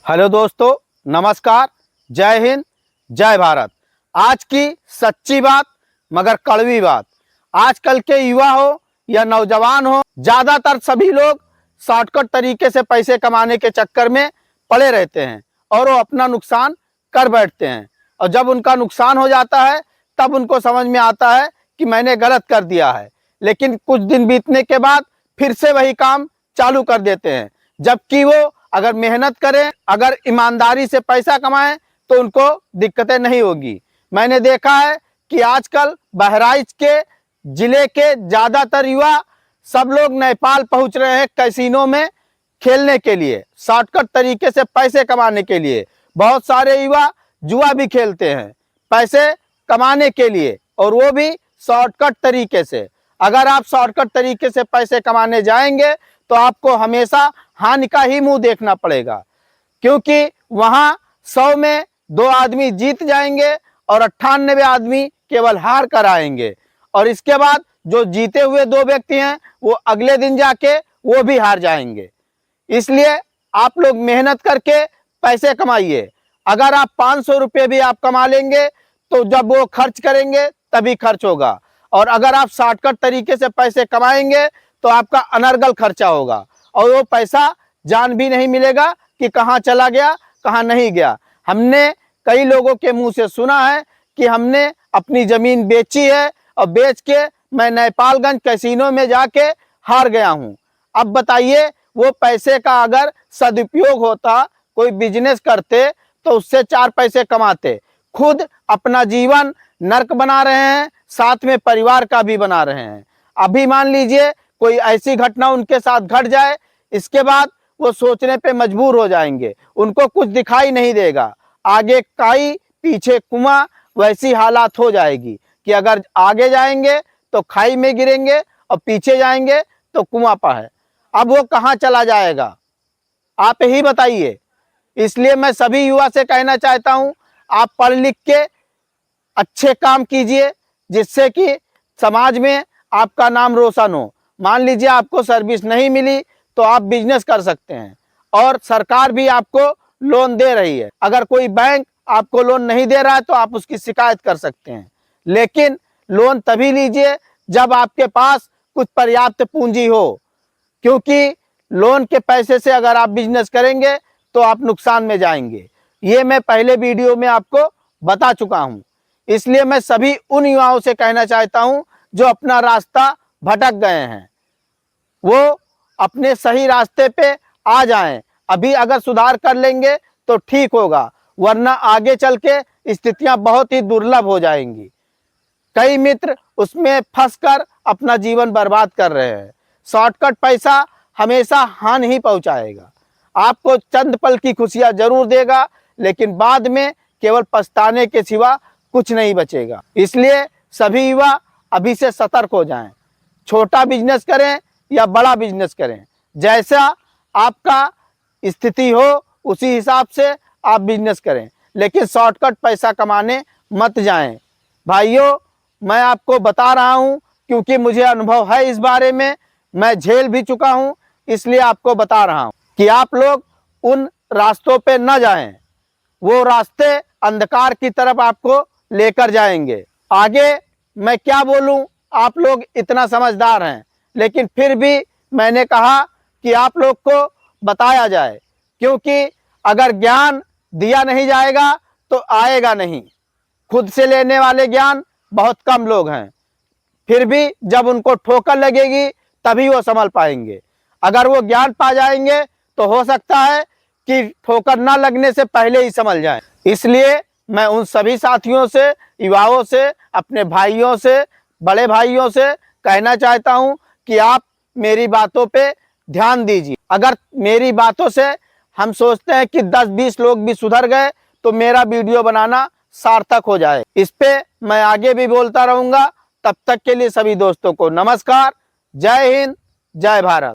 Hello दोस्तों, नमस्कार। जय हिंद, जय भारत। आज की सच्ची बात मगर कड़वी बात, आजकल के युवा हो या नौजवान हो, ज़्यादातर सभी लोग शॉर्टकट तरीके से पैसे कमाने के चक्कर में पड़े रहते हैं और वो अपना नुकसान कर बैठते हैं। और जब उनका नुकसान हो जाता है तब उनको समझ में आता है कि मैंने गलत कर दिया है, लेकिन कुछ दिन बीतने के बाद फिर से वही काम चालू कर देते हैं। जबकि वो अगर मेहनत करें, अगर ईमानदारी से पैसा कमाएं तो उनको दिक्कतें नहीं होगी। मैंने देखा है कि आजकल बहराइच के जिले के ज़्यादातर युवा सब लोग नेपाल पहुंच रहे हैं कैसीनो में खेलने के लिए, शॉर्टकट तरीके से पैसे कमाने के लिए। बहुत सारे युवा जुआ भी खेलते हैं पैसे कमाने के लिए, और वो भी शॉर्टकट तरीके से। अगर आप शॉर्टकट तरीके से पैसे कमाने जाएंगे तो आपको हमेशा हानि का ही मुंह देखना पड़ेगा, क्योंकि वहां 100 में 2 आदमी जीत जाएंगे और 98 आदमी केवल हार कर आएंगे। और इसके बाद जो जीते हुए 2 व्यक्ति हैं वो अगले दिन जाके वो भी हार जाएंगे। इसलिए आप लोग मेहनत करके पैसे कमाइए। अगर आप 500 रुपये भी आप कमा लेंगे तो जब वो खर्च करेंगे तभी खर्च होगा। और अगर आप शॉर्टकट तरीके से पैसे कमाएंगे तो आपका अनर्गल खर्चा होगा और वो पैसा जान भी नहीं मिलेगा कि कहाँ चला गया, कहाँ नहीं गया। हमने कई लोगों के मुंह से सुना है कि हमने अपनी ज़मीन बेची है और बेच के मैं नेपालगंज कैसीनो में जाके हार गया हूँ। अब बताइए, वो पैसे का अगर सदुपयोग होता, कोई बिजनेस करते तो उससे 4 पैसे कमाते। खुद अपना जीवन नर्क बना रहे हैं, साथ में परिवार का भी बना रहे हैं। अभी मान लीजिए कोई ऐसी घटना उनके साथ घट जाए, इसके बाद वो सोचने पे मजबूर हो जाएंगे, उनको कुछ दिखाई नहीं देगा। आगे काई पीछे कुआं, वैसी हालात हो जाएगी कि अगर आगे जाएंगे तो खाई में गिरेंगे और पीछे जाएंगे तो कुआं पर है। अब वो कहाँ चला जाएगा, आप ही बताइए। इसलिए मैं सभी युवा से कहना चाहता हूँ, आप पढ़ लिख के अच्छे काम कीजिए जिससे कि समाज में आपका नाम रोशन हो। मान लीजिए आपको सर्विस नहीं मिली तो आप बिजनेस कर सकते हैं और सरकार भी आपको लोन दे रही है। अगर कोई बैंक आपको लोन नहीं दे रहा है तो आप उसकी शिकायत कर सकते हैं, लेकिन लोन तभी लीजिए जब आपके पास कुछ पर्याप्त पूंजी हो, क्योंकि लोन के पैसे से अगर आप बिजनेस करेंगे तो आप नुकसान में जाएंगे। ये मैं पहले वीडियो में आपको बता चुका हूँ। इसलिए मैं सभी उन युवाओं से कहना चाहता हूँ जो अपना रास्ता भटक गए हैं, वो अपने सही रास्ते पे आ जाएं। अभी अगर सुधार कर लेंगे तो ठीक होगा, वरना आगे चल के स्थितियां बहुत ही दुर्लभ हो जाएंगी। कई मित्र उसमें फंसकर अपना जीवन बर्बाद कर रहे हैं। शॉर्टकट पैसा हमेशा हानि ही पहुंचाएगा, आपको चंद पल की खुशियां जरूर देगा, लेकिन बाद में केवल पछताने के सिवा कुछ नहीं बचेगा। इसलिए सभी युवा अभी से सतर्क हो जाएं। छोटा बिजनेस करें या बड़ा बिजनेस करें, जैसा आपका स्थिति हो उसी हिसाब से आप बिजनेस करें, लेकिन शॉर्टकट पैसा कमाने मत जाएं। भाइयों, मैं आपको बता रहा हूं क्योंकि मुझे अनुभव है इस बारे में, मैं झेल भी चुका हूं, इसलिए आपको बता रहा हूं कि आप लोग उन रास्तों पे न जाएं। वो रास्ते अंधकार की तरफ आपको लेकर जाएंगे। आगे मैं क्या बोलूं, आप लोग इतना समझदार हैं, लेकिन फिर भी मैंने कहा कि आप लोग को बताया जाए, क्योंकि अगर ज्ञान दिया नहीं जाएगा तो आएगा नहीं। खुद से लेने वाले ज्ञान बहुत कम लोग हैं, फिर भी जब उनको ठोकर लगेगी तभी वो संभल पाएंगे। अगर वो ज्ञान पा जाएंगे तो हो सकता है कि ठोकर ना लगने से पहले ही संभल जाए। इसलिए मैं उन सभी साथियों से, युवाओं से, अपने भाइयों से, बड़े भाइयों से कहना चाहता हूं कि आप मेरी बातों पे ध्यान दीजिए। अगर मेरी बातों से हम सोचते हैं कि 10-20 लोग भी सुधर गए तो मेरा वीडियो बनाना सार्थक हो जाए। इस पे मैं आगे भी बोलता रहूंगा। तब तक के लिए सभी दोस्तों को नमस्कार। जय हिंद, जय भारत।